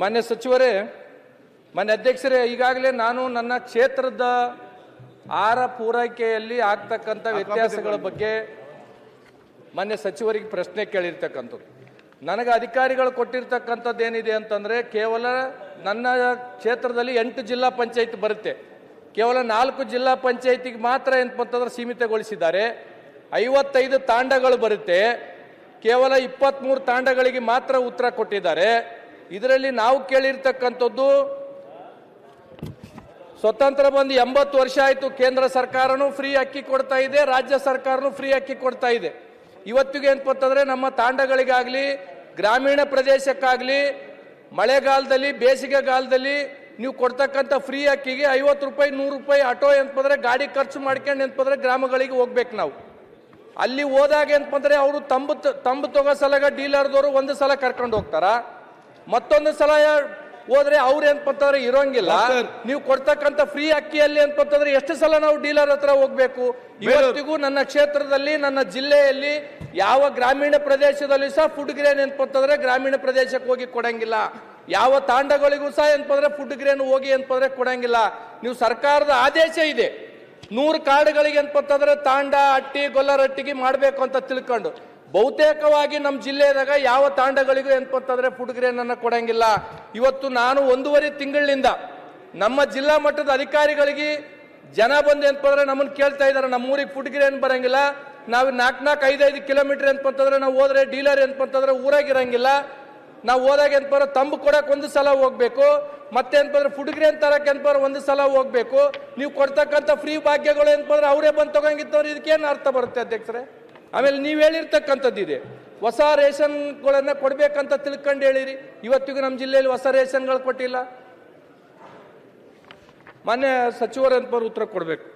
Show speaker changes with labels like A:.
A: ಮಾನ್ಯ ಸಚಿವರೇ, ಮಾನ್ಯ ಅಧ್ಯಕ್ಷರೇ, ಈಗಾಗಲೇ ನಾನು ನನ್ನ ಕ್ಷೇತ್ರದ ಆಹಾರ ಪೂರೈಕೆಯಲ್ಲಿ ಆಗ್ತಕ್ಕಂಥ ವ್ಯತ್ಯಾಸಗಳ ಬಗ್ಗೆ ಮಾನ್ಯ ಸಚಿವರಿಗೆ ಪ್ರಶ್ನೆ ಕೇಳಿರ್ತಕ್ಕಂಥದ್ದು. ನನಗೆ ಅಧಿಕಾರಿಗಳು ಕೊಟ್ಟಿರ್ತಕ್ಕಂಥದ್ದು ಏನಿದೆ ಅಂತಂದರೆ, ಕೇವಲ ನನ್ನ ಕ್ಷೇತ್ರದಲ್ಲಿ 8 ಜಿಲ್ಲಾ ಪಂಚಾಯತ್ ಬರುತ್ತೆ, ಕೇವಲ 4 ಜಿಲ್ಲಾ ಪಂಚಾಯತಿಗೆ ಮಾತ್ರ ಏನಂತಂದ್ರೆ ಸೀಮಿತಗೊಳಿಸಿದ್ದಾರೆ. 55 ತಾಂಡಗಳು ಬರುತ್ತೆ, ಕೇವಲ 23 ತಾಂಡಗಳಿಗೆ ಮಾತ್ರ ಉತ್ತರ ಕೊಟ್ಟಿದ್ದಾರೆ. ಇದರಲ್ಲಿ ನಾವು ಕೇಳಿರ್ತಕ್ಕಂಥದ್ದು, ಸ್ವತಂತ್ರ ಬಂದು 80 ವರ್ಷ ಆಯಿತು, ಕೇಂದ್ರ ಸರ್ಕಾರನೂ ಫ್ರೀ ಅಕ್ಕಿ ಕೊಡ್ತಾ ಇದೆ, ರಾಜ್ಯ ಸರ್ಕಾರನೂ ಫ್ರೀ ಅಕ್ಕಿ ಕೊಡ್ತಾ ಇದೆ. ಇವತ್ತಿಗೆ ಏನಂತಂದ್ರೆ ನಮ್ಮ ತಾಂಡಗಳಿಗಾಗಲಿ ಗ್ರಾಮೀಣ ಪ್ರದೇಶಕ್ಕಾಗಲಿ ಮಳೆಗಾಲದಲ್ಲಿ ಬೇಸಿಗೆಗಾಲದಲ್ಲಿ ನೀವು ಕೊಡ್ತಕ್ಕಂಥ ಫ್ರೀ ಅಕ್ಕಿಗೆ 50 ರೂಪಾಯಿ 100 ರೂಪಾಯಿ ಆಟೋ ಏನಂತಂದ್ರೆ ಗಾಡಿ ಖರ್ಚು ಮಾಡ್ಕೊಂಡು ಏನಂತಂದ್ರೆ ಗ್ರಾಮಗಳಿಗೆ ಹೋಗ್ಬೇಕು. ನಾವು ಅಲ್ಲಿ ಹೋದಾಗ ಏನಂತಂದ್ರೆ ಅವರು ತಂಬು ತಗೋ ಸಲಗ ಡೀಲರ್ದವರು ಒಂದು ಸಲ ಕರ್ಕೊಂಡು ಹೋಗ್ತಾರ, ಮತ್ತೊಂದು ಸಲ ಹೋದ್ರೆ ಅವ್ರು ಏನಂತಂದ್ರೆ ಇರೋಂಗಿಲ್ಲ. ನೀವು ಕೊಡ್ತಕ್ಕಂಥ ಫ್ರೀ ಅಕ್ಕಿಯಲ್ಲಿ ಏನಂತಂದ್ರೆ ಎಷ್ಟು ಸಲ ನಾವು ಡೀಲರ್ ಹತ್ರ ಹೋಗ್ಬೇಕು? ಇವತ್ತಿಗೂ ನನ್ನ ಕ್ಷೇತ್ರದಲ್ಲಿ ನನ್ನ ಜಿಲ್ಲೆಯಲ್ಲಿ ಯಾವ ಗ್ರಾಮೀಣ ಪ್ರದೇಶದಲ್ಲಿ ಸಹ ಫುಡ್ ಗ್ರೇನ್ ಏನಂತಂದ್ರೆ ಗ್ರಾಮೀಣ ಪ್ರದೇಶಕ್ಕೆ ಹೋಗಿ ಕೊಡಂಗಿಲ್ಲ. ಯಾವ ತಾಂಡಗಳಿಗೂ ಸಹ ಏನಂತಂದ್ರೆ ಫುಡ್ ಗ್ರೇನ್ ಹೋಗಿ ಏನಂತಂದ್ರೆ ಕೊಡಂಗಿಲ್ಲ. ನೀವು ಸರ್ಕಾರದ ಆದೇಶ ಇದೆ 100 ಕಾರ್ಡ್ಗಳಿಗೆ ಏನಂತಂದ್ರೆ ತಾಂಡ ಅಟ್ಟಿ ಗೊಲ್ಲರಟ್ಟಿಗೆ ಮಾಡಬೇಕು ಅಂತ ತಿಳ್ಕೊಂಡು, ಬಹುತೇಕವಾಗಿ ನಮ್ಮ ಜಿಲ್ಲೆದಾಗ ಯಾವ ತಾಂಡಗಳಿಗೂ ಏನಂತಂದ್ರೆ ಫುಡ್ ಗ್ರೇನ್ ಅನ್ನ ಕೊಡಂಗಿಲ್ಲ. ಇವತ್ತು ನಾನು 1.5 ತಿಂಗಳಿನಿಂದ ನಮ್ಮ ಜಿಲ್ಲಾ ಮಟ್ಟದ ಅಧಿಕಾರಿಗಳಿಗೆ ಜನ ಬಂದು ಏನಂತಂದ್ರೆ ನಮ್ಮನ್ನು ಕೇಳ್ತಾ ಇದ್ದಾರೆ, ನಮ್ಮೂರಿಗೆ ಫುಡ್ ಗ್ರೇನ್ ಬರಂಗಿಲ್ಲ, ನಾವು 4-5 ಕಿಲೋಮೀಟರ್ ಏನಂತಂದ್ರೆ ನಾವು ಹೋದ್ರೆ ಡೀಲರ್ ಏನಂತಂದ್ರೆ ಊರಾಗಿರಂಗಿಲ್ಲ, ನಾವು ಹೋದಾಗ ಏನಂತಾರೆ ತಂಬು ಕೊಡಕ್ಕೆ ಒಂದು ಸಲ ಹೋಗ್ಬೇಕು, ಮತ್ತೆ ಏನಂತಂದ್ರೆ ಫುಡ್ ಗ್ರೇನ್ ತರಕ್ಕೆ ಏನಂತಾರೆ ಒಂದು ಸಲ ಹೋಗ್ಬೇಕು. ನೀವು ಕೊಡ್ತಕ್ಕಂಥ ಫ್ರೀ ಭಾಗ್ಯಗಳು ಏನಂತಂದ್ರೆ ಅವರೇ ಬಂದು ತಗೊಂಗಿತ್ತವ್ರು, ಇದಕ್ಕೇನು ಅರ್ಥ ಬರುತ್ತೆ ಅಧ್ಯಕ್ಷರೇ? ಆಮೇಲೆ ನೀವು ಹೇಳಿರ್ತಕ್ಕಂಥದ್ದು ಇದೆ, ಹೊಸ ರೇಷನ್ಗಳನ್ನ ಕೊಡ್ಬೇಕಂತ ತಿಳ್ಕೊಂಡು ಹೇಳಿರಿ. ಇವತ್ತಿಗೂ ನಮ್ಮ ಜಿಲ್ಲೆಯಲ್ಲಿ ಹೊಸ ರೇಷನ್ಗಳು ಕೊಟ್ಟಿಲ್ಲ. ಮಾನ್ಯ ಸಚಿವರು ಏನಂತಾರೆ ಉತ್ತರ ಕೊಡ್ಬೇಕು.